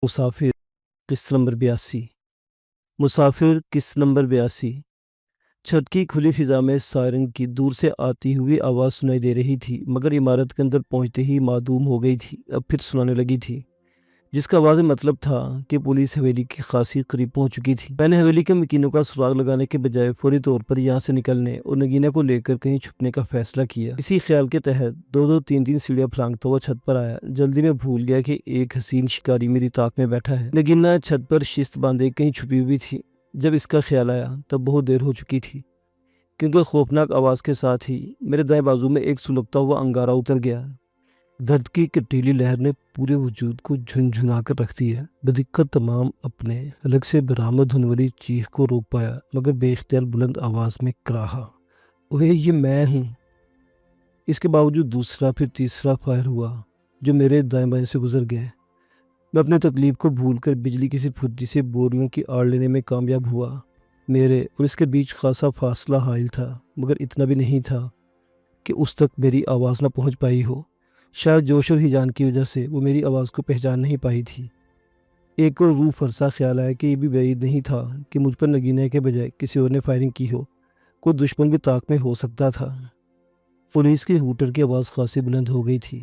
مسافر قسط نمبر 82 مسافر قسط نمبر 82 چھت کی کھلی فضا میں سائرن کی دور سے آتی ہوئی آواز سنائی دے رہی تھی، مگر عمارت کے اندر پہنچتے ہی معدوم ہو گئی تھی۔ اب پھر سنانے لگی تھی، جس کا واضح مطلب تھا کہ پولیس حویلی کی خاصی قریب پہنچ چکی تھی۔ میں نے حویلی کے مکینوں کا سراغ لگانے کے بجائے فوری طور پر یہاں سے نکلنے اور نگینہ کو لے کر کہیں چھپنے کا فیصلہ کیا۔ اسی خیال کے تحت دو تین سیڑھیاں پھلانگتا ہوا چھت پر آیا۔ جلدی میں بھول گیا کہ ایک حسین شکاری میری طاق میں بیٹھا ہے۔ نگینہ چھت پر شست باندھے کہیں چھپی ہوئی تھی۔ جب اس کا خیال آیا تب بہت دیر ہو چکی تھی، کیونکہ خوفناک آواز کے ساتھ ہی میرے دائیں بازو میں ایک سلگتا ہوا انگارہ اتر گیا۔ درد کی کٹیلی لہر نے پورے وجود کو جھنجھنا کر رکھ دیا۔ بدقت تمام اپنے حلق سے برآمد ہونے والی چیخ کو روک پایا، مگر بے اختیار بلند آواز میں کراہا، اوہ یہ میں ہوں۔ اس کے باوجود دوسرا پھر تیسرا فائر ہوا جو میرے دائیں بائیں سے گزر گئے۔ میں اپنے تکلیف کو بھول کر بجلی کی سی پھرتی سے بوریوں کی آڑ لینے میں کامیاب ہوا۔ میرے اور اس کے بیچ خاصا فاصلہ حائل تھا، مگر اتنا بھی نہیں تھا کہ اس تک میری آواز نہ پہنچ پائی ہو۔ شاید جوش اور ہیجان کی وجہ سے وہ میری آواز کو پہچان نہیں پائی تھی۔ ایک اور روح فرسا خیال آیا کہ یہ بھی بعید نہیں تھا کہ مجھ پر نگینہ کے بجائے کسی اور نے فائرنگ کی ہو۔ کوئی دشمن بھی طاق میں ہو سکتا تھا۔ پولیس کے ہوٹر کی آواز خاصی بلند ہو گئی تھی۔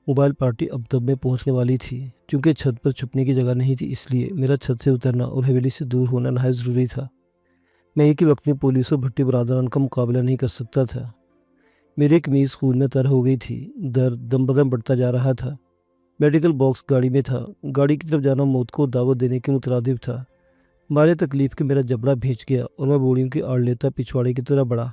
موبائل پارٹی اب تب میں پہنچنے والی تھی۔ چونکہ چھت پر چھپنے کی جگہ نہیں تھی، اس لیے میرا چھت سے اترنا اور حویلی سے دور ہونا نہایت ضروری تھا۔ میں ایک ہی وقت میں پولیس اور بھٹی برادران کا مقابلہ نہیں کر سکتا تھا۔ میری قمیض خون میں تر ہو گئی تھی، درد دم بدم بڑھتا جا رہا تھا۔ میڈیکل باکس گاڑی میں تھا۔ گاڑی کی طرف جانا موت کو دعوت دینے کے مترادف تھا۔ مارے تکلیف کے میرا جبڑا بھیج گیا اور میں بوڑیوں کی آڑ لیتا پچھواڑے کی طرح بڑھا۔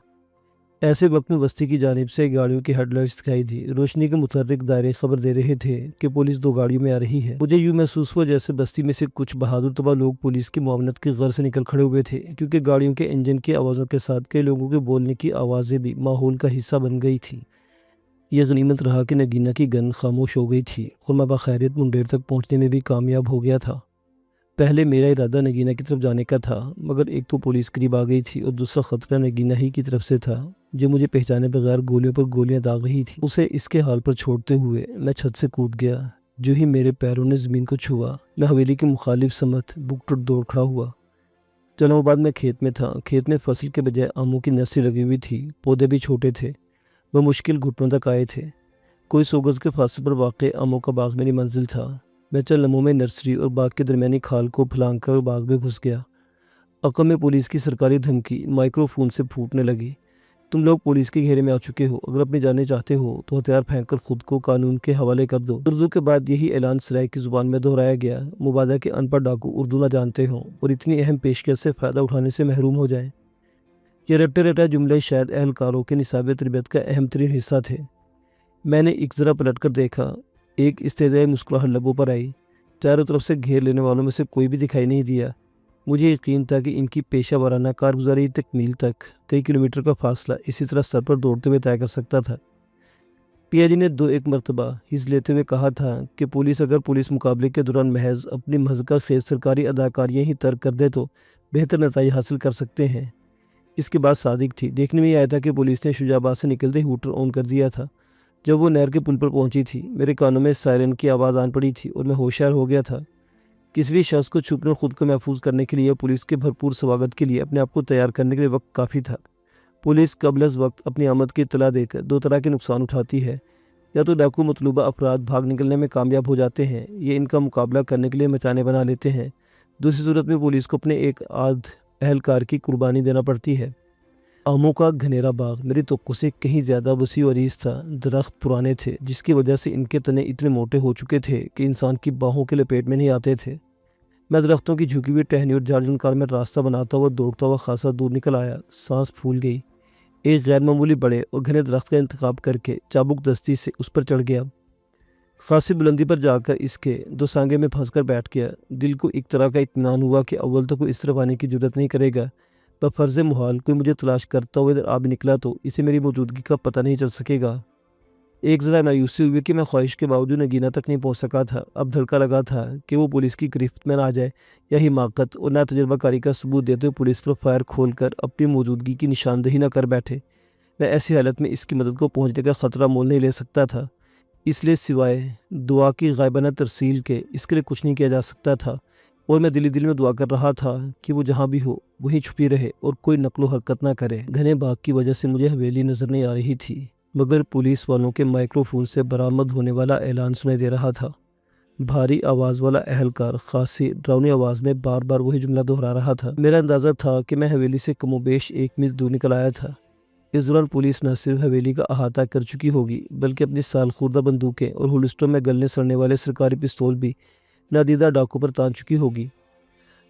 ایسے وقت میں بستی کی جانب سے گاڑیوں کی ہیڈ لائٹس دکھائی دی۔ روشنی کے متحرک دائرے خبر دے رہے تھے کہ پولیس 2 گاڑیوں میں آ رہی ہے۔ مجھے یوں محسوس ہوا جیسے بستی میں سے کچھ بہادر طبع لوگ پولیس کی معاونت کی غرض سے نکل کھڑے ہوئے تھے، کیونکہ گاڑیوں کے انجن کی آوازوں کے ساتھ کئی لوگوں کے بولنے کی آوازیں بھی ماحول کا حصہ بن گئی تھیں۔ یہ غنیمت رہا کہ نگینہ کی گن خاموش ہو گئی تھی اور میں بخیریت منڈیر تک پہنچنے میں بھی کامیاب ہو گیا تھا۔ پہلے میرا ارادہ نگینہ کی طرف جانے کا تھا، مگر ایک تو پولیس قریب آ گئی تھی اور دوسرا خطرہ نگینہ ہی کی طرف سے تھا، جو مجھے پہچانے بغیر گولیوں پر گولیاں داغ رہی تھی۔ اسے اس کے حال پر چھوڑتے ہوئے میں چھت سے کود گیا۔ جو ہی میرے پیروں نے زمین کو چھوا، میں حویلی کی مخالف سمت بک ٹوٹ دوڑ کھڑا ہوا۔ چند بعد میں کھیت میں تھا۔ کھیت میں فصل کے بجائے آموں کی نرسری لگی ہوئی تھی۔ پودے بھی چھوٹے تھے، وہ مشکل گھٹنوں تک آئے تھے۔ کوئی 100 گز کے فاصلے پر واقع آموں کا باغ میری منزل تھا۔ میں چند لمحوں میں نرسری اور باغ کے درمیانی کھال کو پھلانگ کر باغ میں گھس گیا۔ عقب میں پولیس کی سرکاری دھمکی مائکرو فون سے پھوٹنے لگی، تم لوگ پولیس کے گھیرے میں آ چکے ہو، اگر اپنے جانے چاہتے ہو تو ہتھیار پھینک کر خود کو قانون کے حوالے کر دو۔ اردو کے بعد یہی اعلان سرائے کی زبان میں دہرایا گیا، مبادا کہ ان پڑھ ڈاکو اردو نہ جانتے ہوں اور اتنی اہم پیشکش سے فائدہ اٹھانے سے محروم ہو جائیں۔ یہ رٹے رٹا جملے شاید اہلکاروں کے نصاب تربیت کا اہم ترین حصہ تھے۔ میں نے ایک ذرا پلٹ کر دیکھا، ایک استدعائی مسکراہٹ لبوں پر آئی۔ چاروں طرف سے گھیر لینے والوں میں سے کوئی بھی دکھائی نہیں دیا۔ مجھے یقین تھا کہ ان کی پیشہ ورانہ کارگزاری تکمیل تک کئی کلومیٹر کا فاصلہ اسی طرح سر پر دوڑتے ہوئے طے کر سکتا تھا۔ پیا جی نے 2-1 مرتبہ حص لیتے ہوئے کہا تھا کہ پولیس اگر پولیس مقابلے کے دوران محض اپنی مضحکہ خیز سرکاری اداکاریاں ہی ترک کر دے تو بہتر نتائج حاصل کر سکتے ہیں۔ اس کی بات صادق تھی۔ دیکھنے میں یہ آیا تھا کہ پولیس نے شجاع آباد سے نکلتے ہی ہوٹر آن کر دیا تھا۔ جب وہ نہر کے پل پر پہنچی تھی، میرے کانوں میں سائرن کی آواز آن پڑی تھی اور میں ہوشیار ہو گیا تھا۔ کسی بھی شخص کو چھپنے اور خود کو محفوظ کرنے کے لیے پولیس کے بھرپور سواگت کے لیے اپنے آپ کو تیار کرنے کے لیے وقت کافی تھا۔ پولیس قبل از وقت اپنی آمد کی اطلاع دے کر 2 طرح کے نقصان اٹھاتی ہے، یا تو ڈاکو مطلوبہ افراد بھاگ نکلنے میں کامیاب ہو جاتے ہیں، یا ان کا مقابلہ کرنے کے لیے مچانے بنا لیتے ہیں۔ دوسری صورت میں پولیس کو اپنے ایک آدھ اہلکار کی قربانی دینا پڑتی ہے۔ آموں کا گھنیرا باغ میری توقع سے کہیں زیادہ وسیع و عریض تھا۔ درخت پرانے تھے، جس کی وجہ سے ان کے تنے اتنے موٹے ہو چکے تھے کہ انسان کی باہوں کے لپیٹ میں نہیں آتے تھے۔ میں درختوں کی جھکی ہوئی ٹہنی اور جھاڑ جھنکار میں راستہ بناتا ہوا دوڑتا ہوا خاصا دور نکل آیا۔ سانس پھول گئی۔ ایک غیر معمولی بڑے اور گھنے درخت کا انتخاب کر کے چابک دستی سے اس پر چڑھ گیا۔ خاصی بلندی پر جا کر اس کے 2 سانگے میں پھنس کر بیٹھ گیا۔ دل کو ایک طرح کا اطمینان ہوا کہ اول تو کوئی اس طرف آنے کی جرات نہیں کرے گا۔ بفرض محال کوئی مجھے تلاش کرتا ہوا ادھر آ بھی نکلا تو اسے میری موجودگی کا پتہ نہیں چل سکے گا۔ ایک ذرا مایوسی ہوئی کہ میں خواہش کے باوجود نگینہ تک نہیں پہنچ سکا تھا۔ اب دھڑکا لگا تھا کہ وہ پولیس کی گرفت میں نہ آ جائے، یا حماقت اور نہ تجربہ کاری کا ثبوت دیتے ہوئے پولیس پر فائر کھول کر اپنی موجودگی کی نشاندہی نہ کر بیٹھے۔ میں ایسی حالت میں اس کی مدد کو پہنچنے کا خطرہ مول نہیں لے سکتا تھا۔ اس لیے سوائے دعا کی غائبانہ ترسیل کے اس کے لیے کچھ نہیں کیا جا سکتا تھا، اور میں دل میں دعا کر رہا تھا کہ وہ جہاں بھی ہو وہیں چھپی رہے اور کوئی نقل و حرکت نہ کرے۔ گھنے باغ کی وجہ سے مجھے حویلی نظر نہیں آ رہی تھی، مگر پولیس والوں کے مائکرو فون سے برآمد ہونے والا اعلان سنائی دے رہا تھا۔ بھاری آواز والا اہلکار خاصی ڈراؤنی آواز میں بار بار وہی جملہ دہرا رہا تھا۔ میرا اندازہ تھا کہ میں حویلی سے کم و بیش 1 میل دور نکل آیا تھا۔ اس دوران پولیس نہ صرف حویلی کا احاطہ کر چکی ہوگی بلکہ اپنی سال خوردہ بندوقیں اور ہولسٹر میں گلنے سڑنے والے سرکاری پستول بھی نادیدہ ڈاکوں پر تان چکی ہوگی۔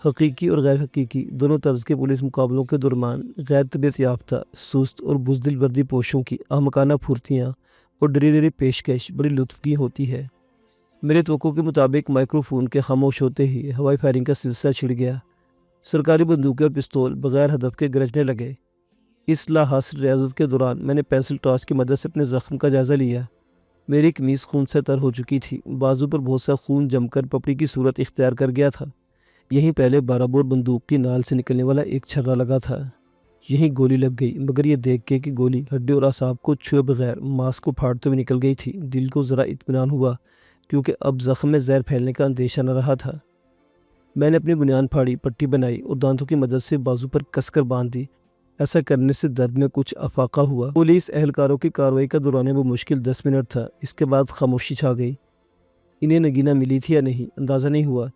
حقیقی اور غیر حقیقی دونوں طرز کے پولیس مقابلوں کے درمیان غیر تربیت یافتہ سست اور بزدل وردی پوشوں کی احمقانہ پھرتیاں اور ڈری ڈری پیشکش بڑی لطف کی ہوتی ہے۔ میرے توقع کے مطابق مائکرو فون کے خاموش ہوتے ہی ہوائی فائرنگ کا سلسلہ چھڑ گیا۔ سرکاری بندوقیں اور پستول بغیر ہدف کے گرجنے لگے۔ اس لا حاصل ریاضت کے دوران میں نے پینسل ٹارچ کی مدد سے اپنے زخم کا جائزہ لیا۔ میری قمیض خون سے تر ہو چکی تھی، بازو پر بہت سا خون جم کر پپڑی کی صورت اختیار کر گیا تھا۔ یہیں پہلے 12 بور بندوق کی نال سے نکلنے والا ایک چھرا لگا تھا، یہیں گولی لگ گئی، مگر یہ دیکھ کے کہ گولی ہڈی اور اعصاب کو چھوئے بغیر ماس کو پھاڑتے ہوئے نکل گئی تھی، دل کو ذرا اطمینان ہوا، کیونکہ اب زخم میں زہر پھیلنے کا اندیشہ نہ رہا تھا۔ میں نے اپنی بنیان پھاڑی، پٹی بنائی اور دانتوں کی مدد سے بازو پر کس کر باندھ دی۔ ایسا کرنے سے درد میں کچھ افاقہ ہوا۔ پولیس اہلکاروں کی کارروائی کا دورانیہ وہ مشکل 10 منٹ تھا۔ اس کے بعد خاموشی چھا گئی۔ انہیں نگینہ ملی تھی یا نہیں اندازہ نہیں ہوا۔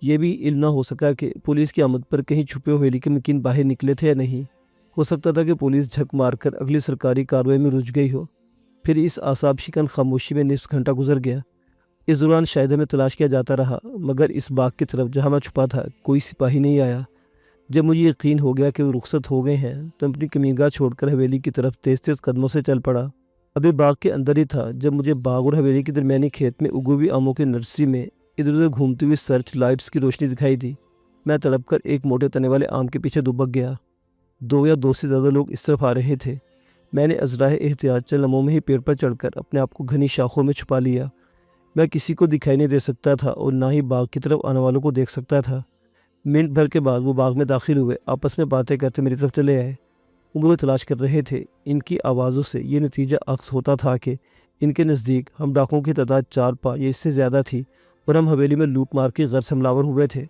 یہ بھی علم نہ ہو سکا کہ پولیس کی آمد پر کہیں چھپے ہوئے حویلی کے مکین باہر نکلے تھے یا نہیں۔ ہو سکتا تھا کہ پولیس جھک مار کر اگلی سرکاری کارروائی میں رجھ گئی ہو۔ پھر اس اعصاب شکن خاموشی میں نصف گھنٹہ گزر گیا۔ اس دوران شاید ہمیں تلاش کیا جاتا رہا، مگر اس باغ کی طرف جہاں میں چھپا تھا کوئی سپاہی نہیں آیا۔ جب مجھے یقین ہو گیا کہ وہ رخصت ہو گئے ہیں تو اپنی کمینگاہ چھوڑ کر حویلی کی طرف تیز تیز قدموں سے چل پڑا۔ ابھی باغ کے اندر ہی تھا جب مجھے باغ اور حویلی کے درمیانی کھیت میں اگی ہوئی آموں کی نرسری میں ادھر ادھر گھومتی ہوئی سرچ لائٹس کی روشنی دکھائی دی۔ میں تڑپ کر ایک موٹے تنے والے آم کے پیچھے دبک گیا۔ 2 یا 2 سے زیادہ لوگ اس طرف آ رہے تھے۔ میں نے ازراہ احتیاط چند لمحوں میں ہی پیڑ پر چڑھ کر اپنے آپ کو گھنی شاخوں میں چھپا لیا۔ میں کسی کو دکھائی نہیں دے سکتا تھا اور نہ ہی باغ کی طرف آنے والوں کو دیکھ سکتا تھا۔ منٹ بھر کے بعد وہ باغ میں داخل ہوئے، آپس میں باتیں کرتے میری طرف چلے آئے۔ وہ مجھے تلاش کر رہے تھے۔ ان کی آوازوں سے یہ نتیجہ اخذ ہوتا تھا کہ ان کے نزدیک ہم ڈاکوؤں کی تعداد 4-5 یا اس سے زیادہ تھی اور ہم حویلی میں لوٹ مار کے غرض حملہ ہوئے تھے۔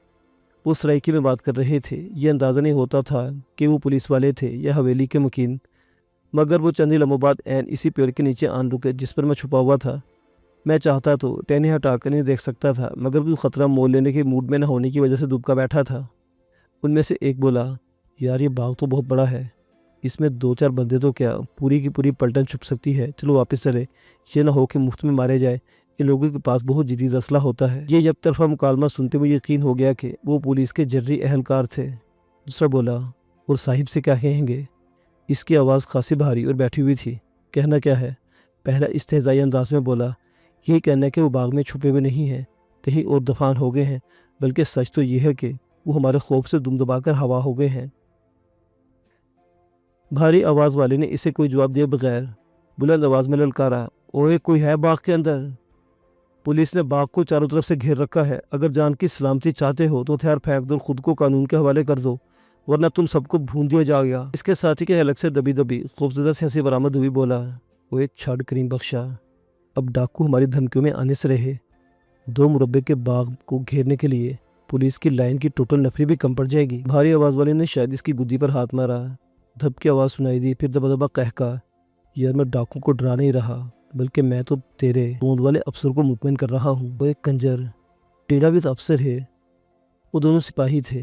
وہ سرائکی میں بات کر رہے تھے۔ یہ اندازہ نہیں ہوتا تھا کہ وہ پولیس والے تھے یا حویلی کے مکین، مگر وہ چند ہی لمحوں بعد عین اسی پیڑ کے نیچے آن رکے جس پر میں چھپا ہوا تھا۔ میں چاہتا تو ٹہنی ہٹا کر نہیں دیکھ سکتا تھا، مگر کوئی خطرہ مول لینے کے موڈ میں نہ ہونے کی وجہ سے دبکا بیٹھا تھا۔ ان میں سے ایک بولا، یار یہ باغ تو بہت بڑا ہے، اس میں 2-4 بندے تو کیا پوری کی پوری پلٹن چھپ سکتی ہے، چلو واپس چلے، یہ نہ ہو کہ مفت میں مارے جائے، ان لوگوں کے پاس بہت جدید اسلحہ ہوتا ہے۔ یہ یک طرفہ مکالمہ سنتے ہوئے یقین ہو گیا کہ وہ پولیس کے جرری اہلکار تھے۔ دوسرا بولا، اور صاحب سے کیا کہیں گے؟ اس کی آواز خاصی بھاری اور بیٹھی ہوئی تھی۔ کہنا کیا ہے؟ پہلا استہزائی انداز میں بولا، یہی کہنا ہے کہ وہ باغ میں چھپے ہوئے نہیں ہیں، کہیں اور دفان ہو گئے ہیں، بلکہ سچ تو یہ ہے کہ وہ ہمارے خوف سے دم دبا کر ہوا ہو گئے ہیں۔ بھاری آواز والے نے اسے کوئی جواب دیے بغیر بلند آواز میں للکارا، اوئے کوئی ہے باغ کے اندر؟ پولیس نے باغ کو چاروں طرف سے گھیر رکھا ہے، اگر جان کی سلامتی چاہتے ہو تو ہتھیار پھینک دو اور خود کو قانون کے حوالے کر دو، ورنہ تم سب کو بھون دیا جا گیا۔ اس کے ساتھی کے حلق سے دبی دبی خوفزدہ سے ہنسی برآمد ہوئی۔ بولا، اوئے چھڑ کریم بخشا، اب ڈاکو ہماری دھمکیوں میں آنے سے رہے۔ 2 مربع کے باغ کو گھیرنے کے لیے پولیس کی لائن کی ٹوٹل نفری بھی کم پڑ جائے گی۔ بھاری آواز والے نے شاید اس کی گدی پر ہاتھ مارا۔ دھب کی آواز سنائی دی، پھر دبا دبا کہا، یار میں ڈاکو کو ڈرا نہیں رہا، بلکہ میں تو تیرے گوند والے افسر کو مطمئن کر رہا ہوں۔ وہ ایک کنجر ٹیڑھا بھی تو افسر ہے۔ وہ دونوں سپاہی تھے،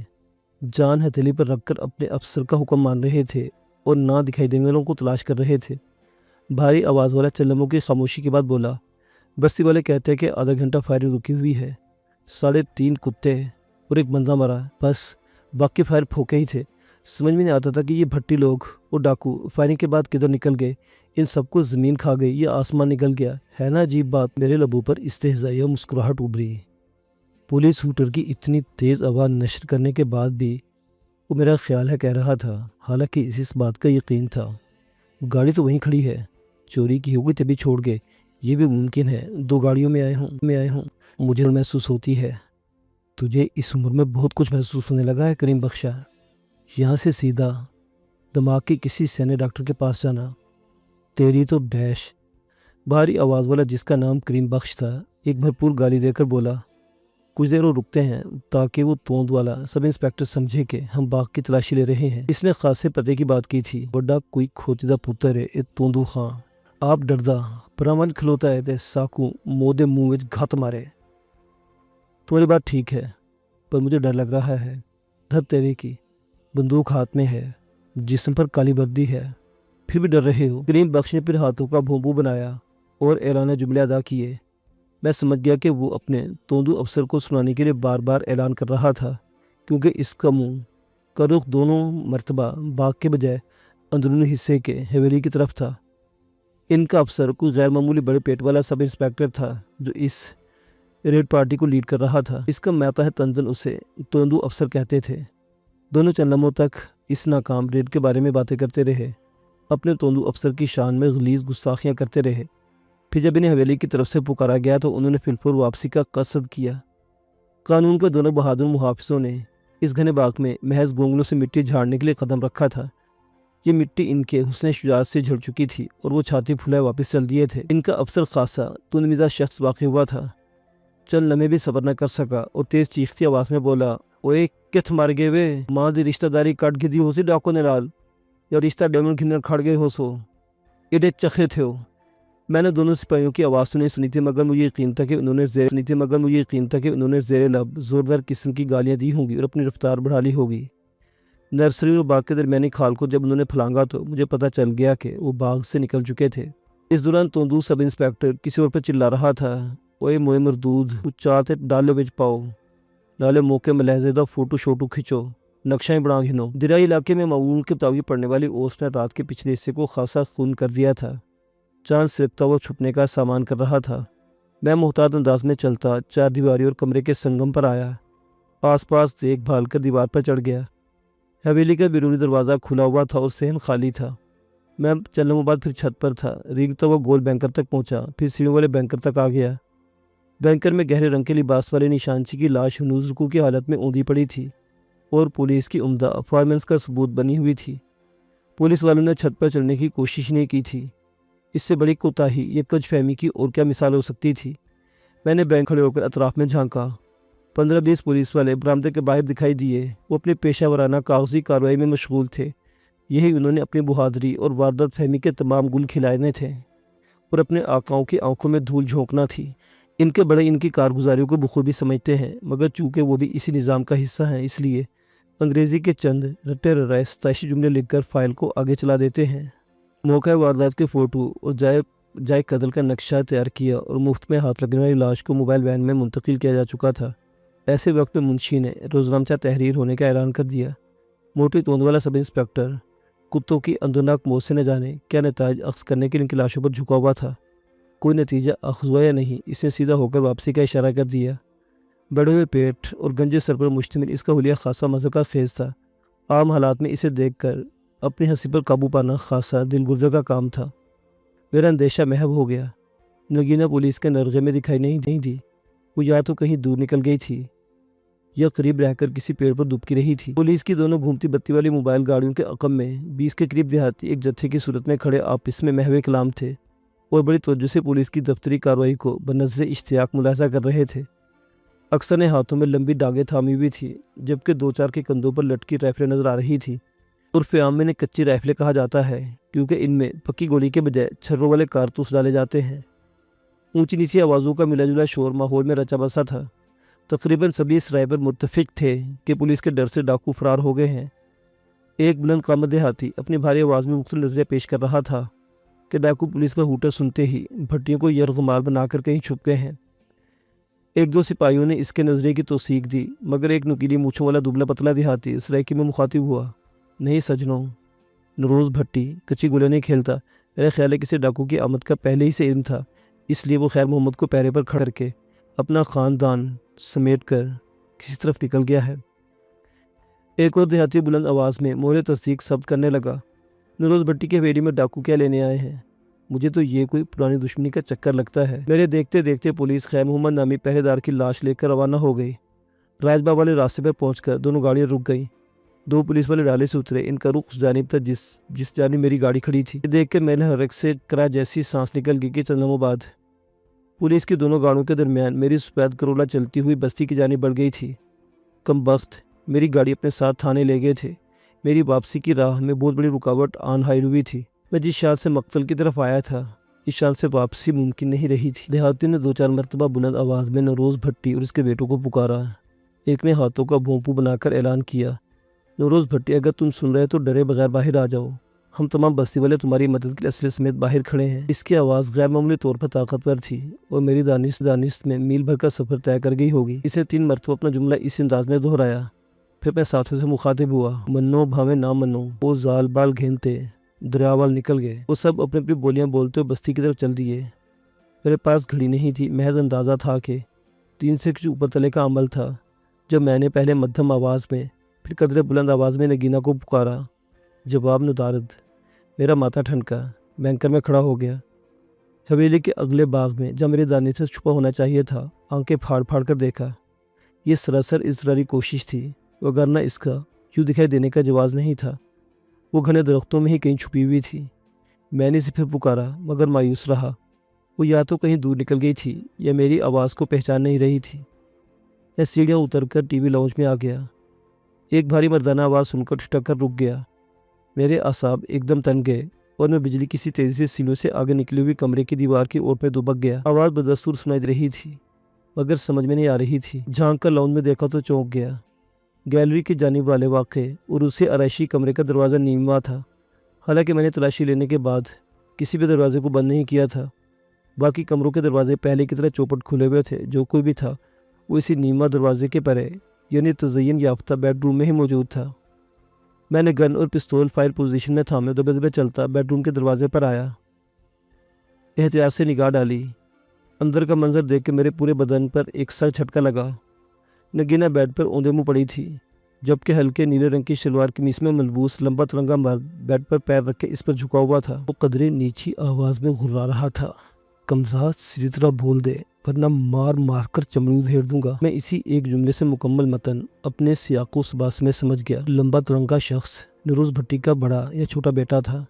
جان ہتھیلی پر رکھ کر اپنے افسر کا حکم مان رہے تھے اور نہ دکھائی دینے والوں کو تلاش کر رہے تھے۔ بھاری آواز والا چند لمحوں کی خاموشی کے بعد بولا، بستی والے کہتے ہیں کہ آدھا گھنٹہ فائرنگ رکی ہوئی ہے، 3.5 کتے اور ایک بندہ مرا، بس باقی فائر پھوکے ہی تھے۔ سمجھ میں نہیں آتا تھا کہ یہ بھٹی لوگ اور ڈاکو فائرنگ کے بعد کدھر نکل گئے، ان سب کو زمین کھا گئی یا آسمان نکل گیا، ہے نا عجیب بات؟ میرے لبوں پر استہزائیہ مسکراہٹ ابھری۔ پولیس ہوٹر کی اتنی تیز آواز نشر کرنے کے بعد بھی وہ میرا خیال ہے کہہ رہا تھا، حالانکہ اس بات کا یقین تھا گاڑی تو وہیں کھڑی ہے، چوری کی ہوگی تبھی چھوڑ گئے، یہ بھی ممکن ہے 2 گاڑیوں میں آئے ہوں۔ مجھے محسوس ہوتی ہے تجھے اس عمر میں بہت کچھ محسوس ہونے لگا ہے کریم بخشا، یہاں سے سیدھا دماغ کے کسی سینے ڈاکٹر کے پاس جانا، تیری تو ڈیش۔ بھاری آواز والا جس کا نام کریم بخش تھا ایک بھرپور گالی دے کر بولا، کچھ دیر وہ رکتے ہیں تاکہ وہ توند والا سب انسپیکٹر سمجھے کہ ہم باغ کی تلاشی لے رہے ہیں۔ اس نے خاصے پتے کی بات کی تھی، بڑا کوئی کھوتیدہ پتر ہے اے توندو خاں، آپ ڈردا پرامن کھلوتا ہے تے ساکو مودے منہ وچ گھت مارے۔ تمہاری بات ٹھیک ہے پر مجھے ڈر لگ رہا ہے، دھر تیرے کی بندوق ہاتھ میں ہے، جسم پر کالی وردی ہے، پھر بھی ڈر رہے ہو۔ کریم بخش نے پھر ہاتھوں کا بھونبو بنایا اور اعلان جملے ادا کیے۔ میں سمجھ گیا کہ وہ اپنے توندو افسر کو سنانے کے لیے بار بار اعلان کر رہا تھا، کیونکہ اس کا منہ کا رخ دونوں مرتبہ باغ کے بجائے اندرونی حصے کے حویلی کی طرف تھا۔ ان کا افسر کوئی غیر معمولی بڑے پیٹ والا سب انسپیکٹر تھا جو اس ریڈ پارٹی کو لیڈ کر رہا تھا۔ اس کا ماتحت تنزل اسے توندو افسر کہتے تھے۔ دونوں چند لمحوں تک اس ناکام ریڈ کے بارے میں باتیں کرتے رہے، اپنے توندو افسر کی شان میں غلیظ گستاخیاں کرتے رہے۔ پھر جب انہیں حویلی کی طرف سے پکارا گیا تو انہوں نے فلفور واپسی کا قصد کیا۔ قانون کے دونوں بہادر محافظوں نے اس گھنے باغ میں محض گونگلوں سے مٹی جھاڑنے کے لیے قدم رکھا تھا۔ یہ مٹی ان کے حسن شجاعت سے جھڑ چکی تھی اور وہ چھاتی پھلائے واپس چل دیے تھے۔ ان کا افسر خاصا تند مزاج شخص واقع ہوا تھا، چند لمحے بھی صبر نہ کر سکا اور تیز چیختی آواز میں بولا، اوے کتھ مار گئے وے، ماں دی رشتہ داری کٹ گئی ہو سی ڈاکو نے لال، یا رشتہ ڈیمن کھنر کھڑ گئے ہو سو، ایڈے چخے تھے ہو۔ میں نے دونوں سپاہیوں کی آواز سنی تھی مگر مجھے یقین تھا کہ انہوں نے زیر لب زوردار قسم کی گالیاں دی ہوں گی اور اپنی رفتار بڑھا لی ہوگی۔ نرسری اور باغ کے درمیانی کھال کو جب انہوں نے پھلانگا تو مجھے پتہ چل گیا کہ وہ باغ سے نکل چکے تھے۔ اس دوران توندو سب انسپیکٹر کسی اور پر چلا رہا تھا، اوے موئے مردود کچھ چاہتے ڈالو بچ پاؤ، نالے موقع ملحظے دا فوٹو شوٹو کھچو، نقشہ بڑا گھنو۔ دریائی علاقے میں معمول کے مطابق پڑنے والی اوس نے رات کے پچھلے حصے کو خاصا خون کر دیا تھا۔ چاند سرکتا ہوا چھپنے کا سامان کر رہا تھا۔ میں محتاط انداز میں چلتا چار دیواری اور کمرے کے سنگم پر آیا، آس پاس دیکھ بھال کر دیوار پر چڑھ گیا۔ حویلی کا بیرونی دروازہ کھلا ہوا تھا اور صحن خالی تھا۔ میں چند لمحوں بعد پھر چھت پر تھا، رینگتا ہوا گول بینکر تک پہنچا، پھر سیڑھیوں والے بینکر تک آ گیا۔ بینکر میں گہرے رنگ کے لباس والے نشانچی کی لاش ہنوز رکوع کی حالت میں اوندھی پڑی تھی اور پولیس کی عمدہ پرفارمنس کا ثبوت بنی ہوئی تھی۔ پولیس والوں نے چھت پر چڑھنے کی کوشش نہیں کی تھی۔ اس سے بڑی کوتاہی یا کج فہمی کی اور کیا مثال ہو سکتی تھی؟ میں نے بینک کھڑے ہو کر اطراف میں جھانکا۔ 15-20 پولیس والے برآمدے کے باہر دکھائی دیے۔ وہ اپنے پیشہ ورانہ کاغذی کارروائی میں مشغول تھے۔ یہی انہوں نے اپنی بہادری اور واردات فہمی کے تمام گل کھلائے تھے اور اپنے آقاؤں کی آنکھوں میں دھول جھونکنا تھی۔ ان کے بڑے ان کی کارگزاریوں کو بخوبی سمجھتے ہیں، مگر چونکہ وہ بھی اسی نظام کا حصہ ہیں اس لیے انگریزی کے چند رٹے رائے ستائشی جملے لکھ کر فائل کو آگے چلا دیتے ہیں۔ موقع واردات کے فوٹو اور جائے قتل کا نقشہ تیار کیا اور مفت میں ہاتھ لگنے والی لاش کو موبائل وین میں منتقل کیا جا چکا تھا۔ ایسے وقت میں منشی نے روزنامچہ تحریر ہونے کا اعلان کر دیا۔ موٹی توند والا سب انسپیکٹر کتوں کی اندرناک موت سے نہ جانے کیا نتائج اخذ کرنے کے لیے ان کی لاشوں پر جھکا ہوا تھا۔ کوئی نتیجہ اخذ ہوا یا نہیں، اس نے سیدھا ہو کر واپسی کا اشارہ کر دیا۔ بڑے ہوئے پیٹ اور گنجے سر پر مشتمل اس کا حلیہ خاصا مذہب کا خیز تھا۔ عام حالات میں اسے دیکھ کر اپنی ہنسی پر قابو پانا خاصا دل گردہ کا کام تھا۔ میرا اندیشہ محو ہو گیا۔ نگینہ پولیس کے نرغے میں دکھائی نہیں دی۔ وہ یا تو کہیں دور نکل گئی تھی یا قریب رہ کر کسی پیڑ پر دبکی رہی تھی۔ پولیس کی دونوں گھومتی بتی والی موبائل گاڑیوں کے عقب میں 20 کے قریب دیہاتی ایک جتھے کی صورت میں کھڑے آپس میں محو کلام تھے اور بڑی توجہ سے پولیس کی دفتری کارروائی کو بنظر اشتیاق ملاحظہ کر رہے تھے۔ اکثر نے ہاتھوں میں لمبی ڈانگیں تھامی ہوئی تھی، جبکہ 2-4 کے کندھوں پر لٹکی رائفلیں نظر آ رہی تھیں۔ عرف عام میں انہیں کچی رائفلیں کہا جاتا ہے کیونکہ ان میں پکی گولی کے بجائے چھروں والے کارتوس ڈالے جاتے ہیں۔ اونچی نیچی آوازوں کا ملا جلا شور ماحول میں رچا بسا تھا۔ تقریباً سبھی اس رائے پر متفق تھے کہ پولیس کے ڈر سے ڈاکو فرار ہو گئے ہیں۔ ایک بلند قامت دیہاتی اپنی بھاری آواز میں مختلف نظریں پیش کر رہا تھا کہ ڈاکو پولیس کا ہوٹر سنتے ہی بھٹیوں کو یرغمال بنا کر کہیں چھپ گئے ہیں۔ 1-2 سپاہیوں نے اس کے نظریے کی توثیق دی، مگر ایک نکیلی مونچھوں والا دبلا پتلا دیہاتی سرائکی میں مخاطب ہوا، نہیں سجنوں، نروز بھٹی کچی گولیں نہیں کھیلتا۔ میرا خیال ہے کسی ڈاکو کی آمد کا پہلے ہی سے علم تھا، اس لیے وہ خیر محمد کو پیرے پر کھڑ کر کے اپنا خاندان سمیٹ کر کسی طرف نکل گیا ہے۔ ایک اور دیہاتی بلند آواز میں مہر تصدیق ثبت کرنے لگا، نروز بھٹی کے حویلی میں ڈاکو کیا لینے آئے ہیں؟ مجھے تو یہ کوئی پرانی دشمنی کا چکر لگتا ہے۔ میرے دیکھتے دیکھتے پولیس خیر محمد نامی پہرے دار کی لاش لے کر روانہ ہو گئی۔ رائج باغ والے راستے پر پہنچ کر دونوں گاڑیاں رک گئیں۔ 2 پولیس والے ڈالے سے اترے۔ ان کا رخ اس جانب تھا جس جانب میری گاڑی کھڑی تھی۔ یہ دیکھ کر میں نے حرک سے کرا جیسی سانس نکل گئی کہ چند لمحوں بعد پولیس کی دونوں گاڑیوں کے درمیان میری سفید کرولا چلتی ہوئی بستی کی جانب بڑھ گئی تھی۔ کم بخت میری گاڑی اپنے ساتھ تھانے لے گئے تھے۔ میری واپسی کی راہ میں بہت بڑی رکاوٹ آن حائل ہوئی تھی۔ میں جس شان سے مقتل کی طرف آیا تھا اس شان سے واپسی ممکن نہیں رہی تھی۔ دیہاتیوں نے 2-4 مرتبہ بلند آواز میں نوروز بھٹی اور اس کے بیٹوں کو پکارا۔ ایک نے ہاتھوں کا بھونپو بنا کر اعلان کیا، نوروز بھٹی اگر تم سن رہے تو ڈرے بغیر باہر آ جاؤ، ہم تمام بستی والے تمہاری مدد کے لیے اسلحے سمیت باہر کھڑے ہیں۔ اس کی آواز غیر معمولی طور پر طاقتور تھی اور میری دانست میں میل بھر کا سفر طے کر گئی ہوگی۔ اسے 3 مرتبہ اپنا جملہ اس انداز میں دہرایا، پھر میں ساتھیوں سے مخاطب ہوا، منو بھاوے نہ منو، وہ زال بال گھینتے دریا وال نکل گئے۔ وہ سب اپنی اپنی بولیاں بولتے ہوئے بستی کی طرف چل دیے۔ میرے پاس گھڑی نہیں تھی، محض اندازہ تھا کہ 3 سے کچھ اوپر تلے کا عمل تھا۔ جب میں نے پہلے مدھم آواز میں پھر قدرے بلند آواز میں نگینہ کو پکارا، جواب ندارد۔ میرا ماتھا ٹھنکا، بینکر میں کھڑا ہو گیا۔ حویلی کے اگلے باغ میں جہاں میری دانش سے چھپا ہونا چاہیے تھا، آنکھیں پھاڑ پھاڑ کر دیکھا۔ یہ سراسر اضطراری کوشش تھی، وگرنہ اس کا یوں دکھائی دینے کا جواز نہیں تھا۔ وہ گھنے درختوں میں ہی کہیں چھپی ہوئی تھی۔ میں نے اسے پھر پکارا مگر مایوس رہا۔ وہ یا تو کہیں دور نکل گئی تھی یا میری آواز کو پہچان نہیں رہی تھی۔ میں سیڑھیاں اتر کر ٹی وی لاؤنج میں آ گیا۔ ایک بھاری مردانہ آواز سن کر ٹھٹک کر رک گیا۔ میرے اعصاب ایک دم تن گئے اور میں بجلی کسی تیزی سے سینوں سے آگے نکلی ہوئی کمرے کی دیوار کی اوٹ میں دبک گیا۔ آواز بدستور سنائی دے رہی تھی مگر سمجھ میں نہیں آ رہی تھی۔ جھانک کر لاؤنج میں دیکھا تو چونک گیا۔ گیلری کی جانب والے واقع اور اسے آرائشی کمرے کا دروازہ نیموا تھا، حالانکہ میں نے تلاشی لینے کے بعد کسی بھی دروازے کو بند نہیں کیا تھا۔ باقی کمروں کے دروازے پہلے کی طرح چوپٹ کھلے ہوئے تھے۔ جو کوئی بھی تھا وہ اسی نیموا دروازے کے پرے یعنی تزئین یافتہ بیڈ روم میں ہی موجود تھا۔ میں نے گن اور پستول فائر پوزیشن میں تھامے دبے دبے چلتا بیڈ روم کے دروازے پر آیا، احتیاط سے نگاہ ڈالی۔ اندر کا منظر دیکھ کے میرے پورے بدن پر ایک سا جھٹکا لگا۔ نگینہ بیڈ پر اوندے منہ پڑی تھی، جبکہ ہلکے نیلے رنگ کی شلوار قمیص میں ملبوس لمبا ترنگا مرد بیڈ پر پیر رکھ کے اس پر جھکا ہوا تھا۔ وہ قدرے نیچی آواز میں غرا رہا تھا، کمزاد سیدھی طرح بول دے ورنہ مار مار کر چمڑی ادھیڑ دوں گا۔ میں اسی ایک جملے سے مکمل متن اپنے سیاق و سباس میں سمجھ گیا۔ لمبا ترنگا شخص نوروز بھٹی کا بڑا یا چھوٹا بیٹا تھا۔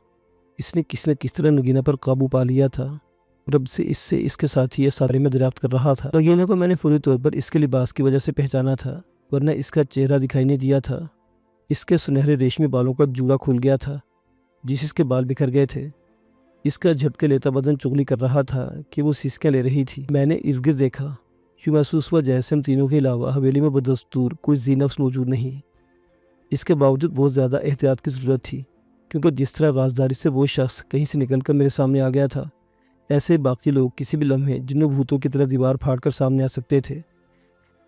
اس نے کس نہ کس طرح نگینہ پر قابو پا لیا تھا اور اب سے اس کے ساتھ ہی یہ سارے میں دریافت کر رہا تھا۔ نگینہ کو میں نے فوری طور پر اس کے لباس کی وجہ سے پہچانا تھا، ورنہ اس کا چہرہ دکھائی نہیں دیا تھا۔ اس کے سنہرے ریشمی بالوں کا جوڑا کھل گیا تھا، اس کے بال بکھر گئے تھے۔ اس کا جھٹکے لیتا بدن چغلی کر رہا تھا کہ وہ سیسکیاں لے رہی تھی۔ میں نے ارد گرد دیکھا، یوں محسوس ہوا جیسے ہم تینوں کے علاوہ حویلی میں بدستور کوئی ذی نفس موجود نہیں۔ اس کے باوجود بہت زیادہ احتیاط کی ضرورت تھی، کیونکہ جس طرح رازداری سے وہ شخص کہیں سے نکل کر میرے سامنے آ گیا تھا، ایسے باقی لوگ کسی بھی لمحے جنوں بھوتوں کی طرح دیوار پھاڑ کر سامنے آ سکتے تھے۔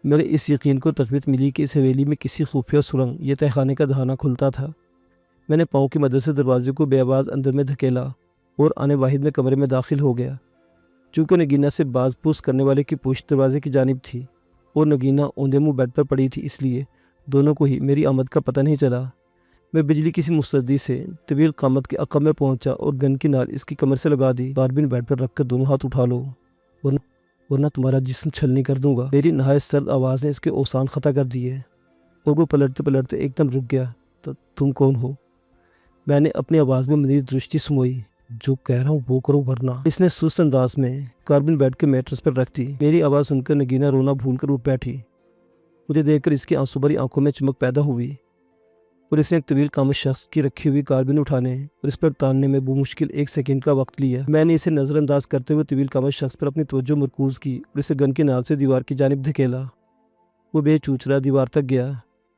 میرے اس یقین کو تقویت ملی کہ اس حویلی میں کسی خفیہ سرنگ یا تہہ خانے کا دہانہ کھلتا تھا۔ میں نے پاؤں کی مدد سے دروازے کو بے آواز اندر میں دھکیلا اور آنے واحد میں کمرے میں داخل ہو گیا۔ چونکہ نگینہ سے باز پوس کرنے والے کی پشت دروازے کی جانب تھی اور نگینہ اوندے منہ بیڈ پر پڑی تھی، اس لیے دونوں کو ہی میری آمد کا پتہ نہیں چلا۔ میں بجلی کسی مستدی سے طویل قامت کے عقب میں پہنچا اور گن کی نال اس کی کمر سے لگا دی۔ کاربین بیڈ پر رکھ کر دونوں ہاتھ اٹھا لو ورنہ تمہارا جسم چھلنی کر دوں گا۔ میری نہایت سرد آواز نے اس کے اوسان خطا کر دیے اور وہ پلٹتے پلٹتے ایک دم رک گیا۔ تم کون ہو؟ میں نے اپنی آواز میں مزید درستی سموئی۔ جو کہہ رہا ہوں وہ کرو ورنہ۔ اس نے سست انداز میں کاربین بیڈ کے میٹرس پر رکھ دی۔ میری آواز سن کر نگینہ رونا بھول کر اٹھ بیٹھی۔ مجھے دیکھ کر اس کی آنسو بھری آنکھوں میں چمک پیدا ہوئی اور اس نے ایک طویل قامت شخص کی رکھی ہوئی کاربین اٹھانے اور اس پر تاننے میں بمشکل 1 سیکنڈ کا وقت لیا۔ میں نے اسے نظر انداز کرتے ہوئے طویل قامت شخص پر اپنی توجہ مرکوز کی اور اسے گن کی نال سے دیوار کی جانب دھکیلا۔ وہ بے چوچلا دیوار تک گیا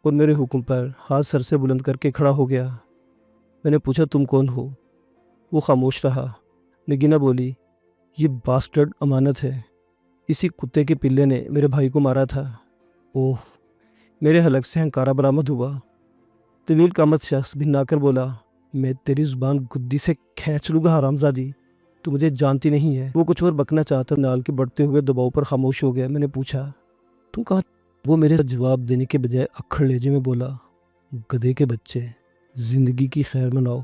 اور میرے حکم پر ہاتھ سر سے بلند کر کے کھڑا ہو گیا۔ میں نے پوچھا تم کون ہو؟ وہ خاموش رہا۔ نگینہ بولی، یہ باسٹرڈ امانت ہے، اسی کتے کے پلے نے میرے بھائی کو مارا تھا۔ اوہ، میرے حلق سے ہنکارا برآمد ہوا۔ طویل قامت شخص بھنا کر بولا، میں تیری زبان گدی سے کھینچ لوں گا حرامزادی، تو مجھے جانتی نہیں ہے۔ وہ کچھ اور بکنا چاہتا نال کے بڑھتے ہوئے دباؤ پر خاموش ہو گیا۔ میں نے پوچھا تم کہاں؟ وہ میرے جواب دینے کے بجائے اکھڑ لہجے میں بولا، گدھے کے بچے، زندگی کی خیر مناؤ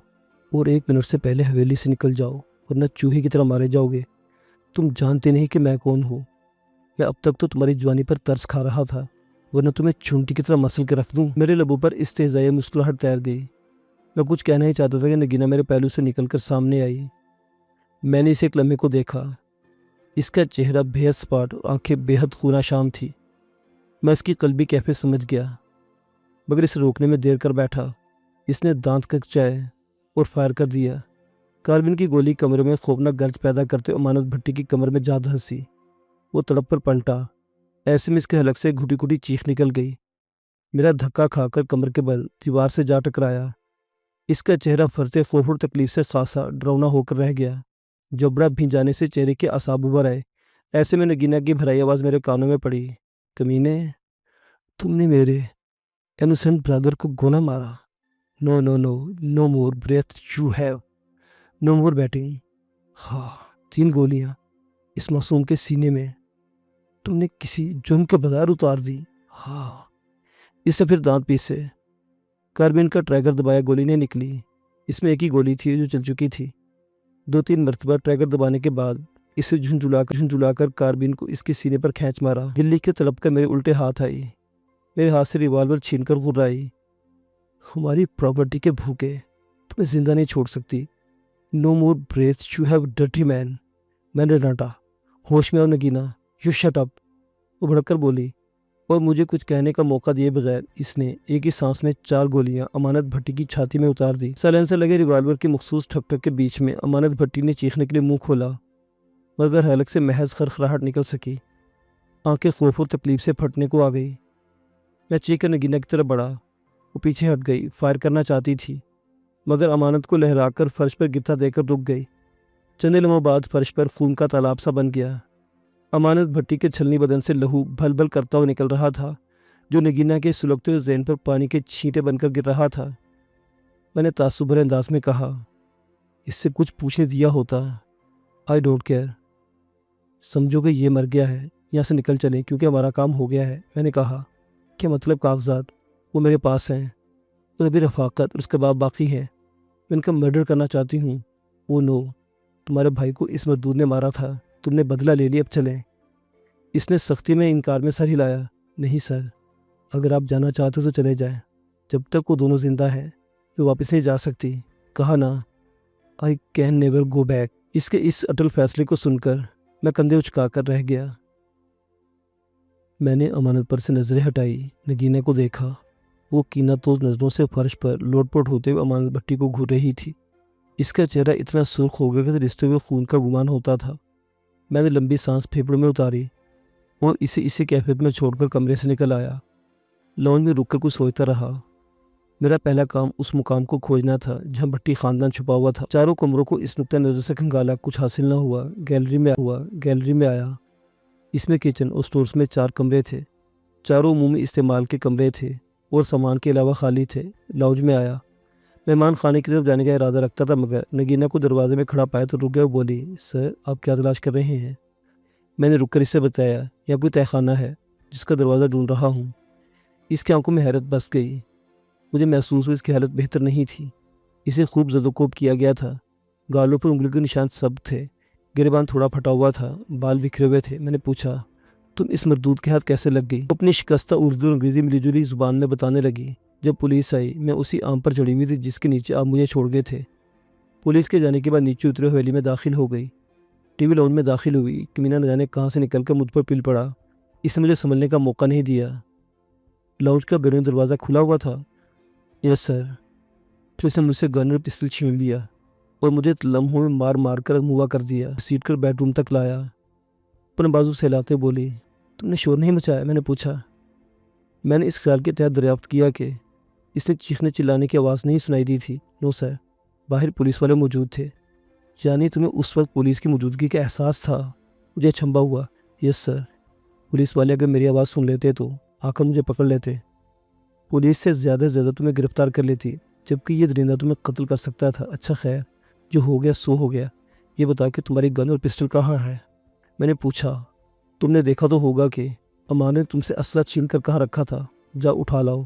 اور 1 منٹ سے پہلے حویلی سے نکل جاؤ ورنہ چوہے کی طرح مارے جاؤ گے۔ تم جانتے نہیں کہ میں کون ہوں۔ میں اب تک تو تمہاری جوانی پر ترس کھا رہا تھا ورنہ تمہیں چونٹی کی طرح مسل کے رکھ دوں۔ میرے لبوں پر استہزائی مسکراہٹ تیر گئی۔ میں کچھ کہنا ہی چاہتا تھا کہ نگینہ میرے پہلو سے نکل کر سامنے آئی۔ میں نے اسے ایک لمحے کو دیکھا۔ اس کا چہرہ بے حد سپاٹ اور آنکھیں بے حد خونہ شام تھی۔ میں اس کی قلبی کیفیت سمجھ گیا، مگر اسے روکنے میں دیر کر بیٹھا۔ اس نے دانت کھچائے اور فائر کر دیا۔ کاربین کی گولی کمرے میں خوفناک گرج پیدا کرتے امانت بھٹی کی کمر میں جا دھنسی۔ وہ تڑپ پر پلٹا۔ ایسے میں اس کے حلق سے گھٹی گھٹی چیخ نکل گئی۔ میرا دھکا کھا کر کمر کے بل دیوار سے جا ٹکرایا۔ اس کا چہرہ فرتے خوف اور تکلیف سے خاصا ڈراؤنا ہو کر رہ گیا۔ جبڑا بھین جانے سے چہرے کے اعصاب ابھر آئے۔ ایسے میں نگینہ کی بھرائی آواز میرے کانوں میں پڑی، کمینے، تم نے میرے انوسنٹ برادر کو گولا مارا۔ No no no no more breath you have, no more batting. ہاں، 3 گولیاں اس معصوم کے سینے میں تم نے کسی جرم کے بغیر اتار دی۔ ہاں، اس نے پھر دانت پیسے۔ کاربین کا ٹریگر دبایا، گولی نہیں نکلی۔ اس میں ایک ہی گولی تھی جو چل چکی تھی۔ 2-3 مرتبہ ٹریگر دبانے کے بعد اسے جھنجھلا کر کاربین کو اس کے سینے پر کھینچ مارا۔ گلی کے تڑپ کر میرے الٹے ہاتھ آئی، میرے ہاتھ سے ریوالور چھین کر غرائی۔ ہماری پراپرٹی کے بھوکے، تمہیں زندہ نہیں چھوڑ سکتی۔ نو more breath you have dirty مین۔ میں نے ڈانٹا، ہوش میں آؤ نگینہ، یو شٹ اپ۔ وہ بھڑک کر بولی، اور مجھے کچھ کہنے کا موقع دیے بغیر اس نے ایک ہی سانس میں 4 گولیاں امانت بھٹی کی چھاتی میں اتار دی۔ سائلنسر لگے ریوالور کی مخصوص ٹھک ٹھک کے بیچ میں امانت بھٹی نے چیخنے کے لیے منہ کھولا، مگر حلق سے محض خرخراہٹ نکل سکی۔ آنکھیں خوف اور تکلیف سے پھٹنے کو آ گئی۔ میں چیخ کر نگینہ کی طرف بڑھا۔ وہ پیچھے ہٹ گئی، فائر کرنا چاہتی تھی، مگر امانت کو لہرا کر فرش پر گرتا دے کر رک گئی۔ چند لمحوں بعد فرش پر خون کا تالاب سا بن گیا۔ امانت بھٹی کے چھلنی بدن سے لہو بھل بھل کرتا ہوا نکل رہا تھا، جو نگینہ کے سلگتے ہوئے ذہن پر پانی کے چھینٹے بن کر گر رہا تھا۔ میں نے تعصب بھرے انداز میں کہا، اس سے کچھ پوچھنے دیا ہوتا۔ I don't care. سمجھو کہ یہ مر گیا ہے، یہاں سے نکل چلیں کیونکہ ہمارا کام ہو گیا ہے۔ میں نے کہا، کیا مطلب کاغذات؟ وہ میرے پاس ہیں، اور ابھی رفاقت اور اس کے بعد باقی ہے۔ میں ان کا مرڈر کرنا چاہتی ہوں۔ وہ نو، تمہارے بھائی کو اس مردود نے مارا تھا، تم نے بدلہ لے لیا، اب چلیں۔ اس نے سختی میں انکار میں سر ہلایا۔ نہیں سر، اگر آپ جانا چاہتے تو چلے جائیں، جب تک وہ دونوں زندہ ہیں وہ واپس نہیں جا سکتی۔ کہا نا، I can never go back. اس کے اس اٹل فیصلے کو سن کر میں کندھے اچکا کر رہ گیا۔ میں نے امانت پر سے نظریں ہٹائی، نگینہ کو دیکھا۔ وہ کینہ توز نظروں سے فرش پر لوٹ پوٹ ہوتے ہوئے امانت بھٹی کو گھور رہی تھی۔ اس کا چہرہ اتنا سرخ ہو گیا کہ رشتے ہوئے خون کا گمان ہوتا تھا۔ میں نے لمبی سانس پھیپھڑوں میں اتاری اور اسی کیفیت میں چھوڑ کر کمرے سے نکل آیا۔ لان میں رک کر کچھ سوچتا رہا۔ میرا پہلا کام اس مقام کو کھوجنا تھا جہاں بھٹی خاندان چھپا ہوا تھا۔ چاروں کمروں کو اس نقطۂ نظر سے کھنگالا، کچھ حاصل نہ ہوا۔ گیلری میں آیا۔ اس میں کچن اور سٹورز میں 4 کمرے تھے۔ چاروں عمومی استعمال کے کمرے تھے اور سامان کے علاوہ خالی تھے۔ لاؤنج میں آیا۔ مہمان خانے کی طرف جانے کا ارادہ رکھتا تھا، مگر نگینہ کو دروازے میں کھڑا پایا تو رک گیا اور بولی، سر آپ کیا تلاش کر رہے ہیں؟ میں نے رک کر اسے بتایا، یہاں کوئی تہہ خانہ ہے جس کا دروازہ ڈھونڈ رہا ہوں۔ اس کی آنکھوں میں حیرت بس گئی۔ مجھے محسوس ہوا اس کی حالت بہتر نہیں تھی۔ اسے خوب زد و کوب کیا گیا تھا۔ گالوں پر انگلی کے نشان سب تھے، گریبان تھوڑا پھٹا ہوا تھا، بال بکھرے ہوئے تھے۔ میں نے پوچھا، تم اس مردود کے ہاتھ کیسے لگ گئی؟ اپنی شکستہ اردو اور انگریزی ملی جلی زبان میں بتانے لگی۔ جب پولیس آئی، میں اسی آم پر چڑھی ہوئی تھی جس کے نیچے آپ مجھے چھوڑ گئے تھے۔ پولیس کے جانے کے بعد نیچے اترے حویلی میں داخل ہو گئی۔ ٹی وی لاؤنج میں داخل ہوئی۔ کمینہ نہ جانے کہاں سے نکل کر مجھ پر پل پڑا۔ اس نے مجھے سنبھلنے کا موقع نہیں دیا۔ لاؤنج کا بیرونی دروازہ کھلا ہوا تھا۔ یس سر۔ پھر اس نے مجھ سے گن اور پسٹل چھین لیا اور مجھے لمحوں میں مار مار کر موا کر دیا، سیٹ کر بیڈ روم تک لایا۔ اپنے بازو سے ہلاتے بولی، تم نے شور نہیں مچایا؟ میں نے پوچھا۔ میں نے اس خیال کے تحت دریافت کیا کہ اس نے چیخنے چلانے کی آواز نہیں سنائی دی تھی۔ نو سر، باہر پولیس والے موجود تھے۔ یعنی تمہیں اس وقت پولیس کی موجودگی کا احساس تھا؟ مجھے اچنبھا ہوا۔ یس سر، پولیس والے اگر میری آواز سن لیتے تو آ کر مجھے پکڑ لیتے۔ پولیس سے زیادہ تمہیں گرفتار کر لیتی، جبکہ یہ درندہ تمہیں قتل کر سکتا تھا۔ اچھا خیر، جو ہو گیا سو ہو گیا۔ یہ بتا کہ تمہاری گن اور پسٹل کہاں ہے؟ میں نے پوچھا۔ تم نے دیکھا تو ہوگا کہ امان نے تم سے اسلحہ چھین کر کہاں رکھا تھا، جا اٹھا لاؤ۔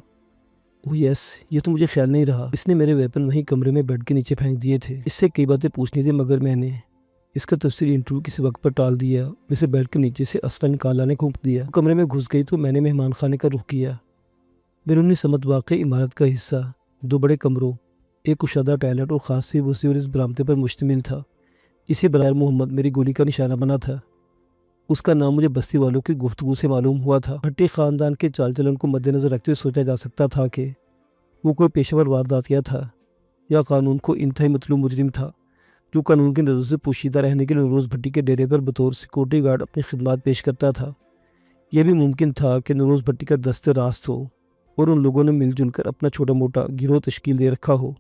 اوہ یس، یہ تو مجھے خیال نہیں رہا۔ اس نے میرے ویپن وہیں کمرے میں بیڈ کے نیچے پھینک دیے تھے۔ اس سے کئی باتیں پوچھنی تھی، مگر میں نے اس کا تفصیلی انٹرویو کسی وقت پر ٹال دیا. اسے بیڈ کے نیچے سے اسلحہ نکال لانے کو حکم دیا. کمرے میں گھس گئی تو میں نے مہمان خانے کا رخ کیا. بیرونی سمت واقع عمارت کا حصہ 2 بڑے کمروں، ایک کشادہ ٹوائلٹ اور خاصی وسیع اور اس برآمدے پر مشتمل تھا. اسی برائے محمد میری گولی کا نشانہ بنا تھا. اس کا نام مجھے بستی والوں کی گفتگو سے معلوم ہوا تھا. بھٹی خاندان کے چال چلن کو مد نظر رکھتے ہوئے سوچا جا سکتا تھا کہ وہ کوئی پیشہ ور وارداتیہ تھا یا قانون کو انتہائی مطلوب مجرم تھا جو قانون کی نظر سے پوشیدہ رہنے کے لیے نوروز بھٹی کے ڈیرے پر بطور سیکورٹی گارڈ اپنی خدمات پیش کرتا تھا. یہ بھی ممکن تھا کہ نوروز بھٹی کا دست راست ہو اور ان لوگوں نے مل جل کر اپنا چھوٹا موٹا گروہ تشکیل دے رکھا ہو.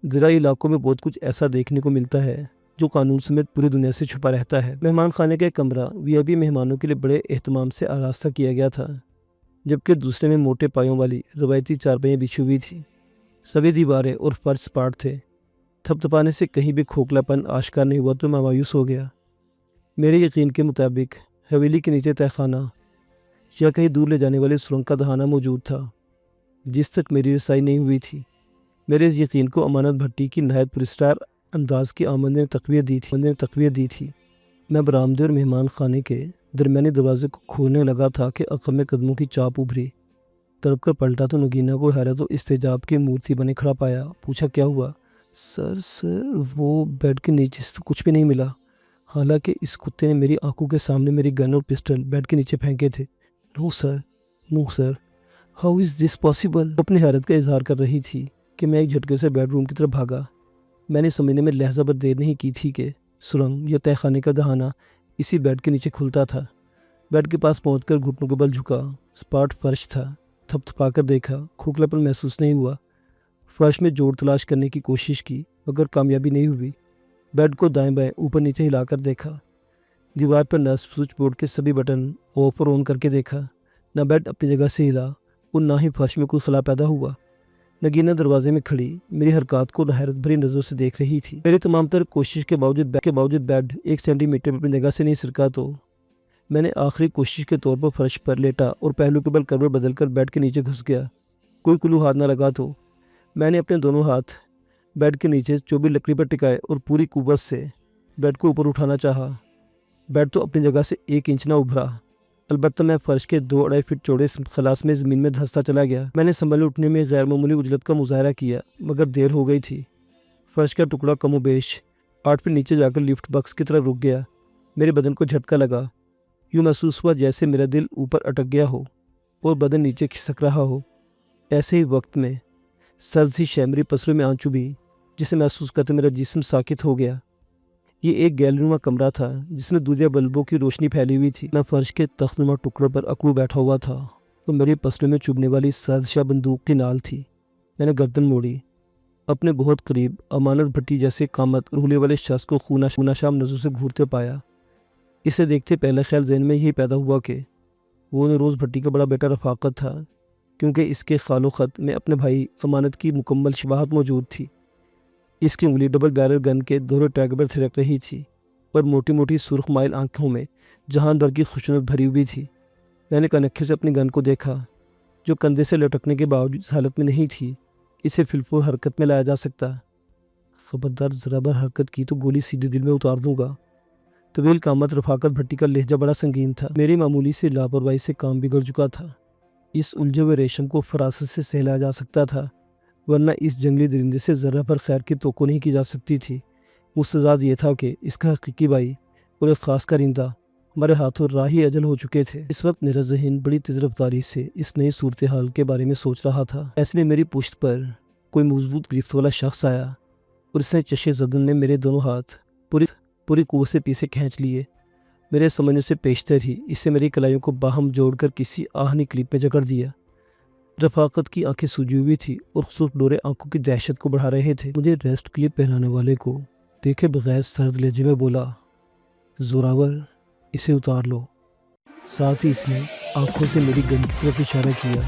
زرعی علاقوں میں بہت کچھ ایسا دیکھنے کو ملتا ہے جو قانون سمیت پوری دنیا سے چھپا رہتا ہے. مہمان خانے کا کمرہ VIP مہمانوں کے لیے بڑے اہتمام سے آراستہ کیا گیا تھا، جبکہ دوسرے میں موٹے پایوں والی روایتی چارپائیاں بچھی ہوئی تھیں. سبھی دیواریں اور فرش سپاٹ تھے. تھپتھپانے سے کہیں بھی کھوکھلا پن آشکار نہیں ہوا تو میں مایوس ہو گیا. میرے یقین کے مطابق حویلی کے نیچے تہہ خانہ یا کہیں دور لے جانے والے سرنگ کا دہانہ موجود تھا جس تک میری رسائی نہیں ہوئی تھی. میرے اس یقین کو امانت بھٹی کی نہایت پرستار انداز کی آمد نے تقویت دی تھی. میں برآمدے اور مہمان خانے کے درمیانی دروازے کو کھولنے لگا تھا کہ عقب میں قدموں کی چاپ ابھری. تڑپ کر پلٹا تو نگینہ کو حیرت و استعجاب کی مورتی بنے کھڑا پایا. پوچھا کیا ہوا؟ سر وہ بیڈ کے نیچے سے تو کچھ بھی نہیں ملا، حالانکہ اس کتے نے میری آنکھوں کے سامنے میری گن اور پسٹل بیڈ کے نیچے پھینکے تھے. No sir how is this possible? اپنی حیرت کا اظہار کر رہی تھی کہ میں ایک جھٹکے سے بیڈ روم کی طرف بھاگا. میں نے سمجھنے میں لہجہ بھر دیر نہیں کی تھی کہ سرنگ یا تہہ خانے کا دہانہ اسی بیڈ کے نیچے کھلتا تھا. بیڈ کے پاس پہنچ کر گھٹنوں کے بل جھکا. سپاٹ فرش تھا. تھپتھپا کر دیکھا. کھوکھلا پن محسوس نہیں ہوا. فرش میں جوڑ تلاش کرنے کی کوشش کی مگر کامیابی نہیں ہوئی. بیڈ کو دائیں بائیں اوپر نیچے ہلا کر دیکھا. دیوار پر نصب سوئچ بورڈ کے سبھی بٹن آف اور آن کر کے دیکھا. نہ بیڈ اپنی جگہ سے ہلا اور نہ ہی فرش میں کوئی خلا پیدا ہوا. نگینہ دروازے میں کھڑی میری حرکات کو حیرت بھری نظروں سے دیکھ رہی تھی. میری تمام تر کوشش کے باوجود بیڈ 1 سینٹی میٹر اپنی جگہ سے نہیں سرکا تو میں نے آخری کوشش کے طور پر فرش پر لیٹا اور پہلو کے بل کروٹ بدل کر بیڈ کے نیچے گھس گیا. کوئی کلو ہاتھ نہ لگا تو میں نے اپنے دونوں ہاتھ بیڈ کے نیچے چوبی لکڑی پر ٹکائے اور پوری قوت سے بیڈ کو اوپر اٹھانا چاہا. بیڈ تو اپنی جگہ سے 1 انچ نہ ابھرا. البتہ میں فرش کے 2-2.5 فٹ چوڑے خلاص میں زمین میں دھنستا چلا گیا. میں نے سنبھل اٹھنے میں غیر معمولی عجلت کا مظاہرہ کیا مگر دیر ہو گئی تھی. فرش کا ٹکڑا کم و بیش 8 فٹ نیچے جا کر لفٹ باکس کی طرف رک گیا. میرے بدن کو جھٹکا لگا. یوں محسوس ہوا جیسے میرا دل اوپر اٹک گیا ہو اور بدن نیچے کھسک رہا ہو. ایسے ہی وقت میں سرد سی شے میری پسروں میں آن چبھی جسے محسوس کرتے میرا جسم ساکت ہو گیا. یہ ایک گیلری نما کمرہ تھا جس میں دودھیا بلبوں کی روشنی پھیلی ہوئی تھی. میں فرش کے تخت نما ٹکڑے پر اکڑو بیٹھا ہوا تھا اور میری پسلوں میں چبھنے والی سرد شاہ بندوق کی نال تھی. میں نے گردن موڑی. اپنے بہت قریب امانت بھٹی جیسے قامت رولے والے شخص کو خونا شام نظروں سے گھورتے پایا. اسے دیکھتے پہلا خیال ذہن میں یہی پیدا ہوا کہ وہ نوروز بھٹی کا بڑا بیٹا رفاقت تھا، کیونکہ اس کے خال و خط میں اپنے بھائی امانت کی مکمل شباہت موجود تھی. اس کی انگلی ڈبل بیرل گن کے دونوں ٹیگ پر تھرک رہی تھی اور موٹی موٹی سرخ مائل آنکھوں میں جہان بھر کی خشونت بھری ہوئی تھی. میں نے کنکھیوں سے اپنی گن کو دیکھا جو کندھے سے لٹکنے کے باوجود اس حالت میں نہیں تھی اسے فلفور حرکت میں لایا جا سکتا. خبردار ذرا بر حرکت کی تو گولی سیدھے دل میں اتار دوں گا. طویل قامت رفاقت بھٹی کا لہجہ بڑا سنگین تھا. میری معمولی سے لاپرواہی سے کام بگڑ چکا تھا. اس الجھے ہوئے ریشم کو فراست سے سہلایا جا سکتا تھا ورنہ اس جنگلی درندے سے ذرا پر خیر کی توقع نہیں کی جا سکتی تھی. مستضاد یہ تھا کہ اس کا حقیقی بھائی اور ایک خاص کارندہ ہمارے ہاتھوں راہی اجل ہو چکے تھے. اس وقت میرا ذہن بڑی تیز رفتاری سے اس نئی صورتحال کے بارے میں سوچ رہا تھا. ایسے میں میری پشت پر کوئی مضبوط گرفت والا شخص آیا اور اس نے چشے زدن میں میرے دونوں ہاتھ پوری قوت سے پیچھے کھینچ لیے. میرے سمجھنے سے پیشتر ہی اسے میری کلائیوں کو باہم جوڑ کر کسی آہنی کلیپ میں جکڑ دیا. رفاقت کی آنکھیں سوجی ہوئی تھی اور سرخ ڈورے آنکھوں کی دہشت کو بڑھا رہے تھے. مجھے ریسٹ کلپ پہنانے والے کو دیکھے بغیر سرد لہجے میں بولا، زوراور اسے اتار لو. ساتھ ہی اس نے آنکھوں سے میری گن کی طرف اشارہ کیا.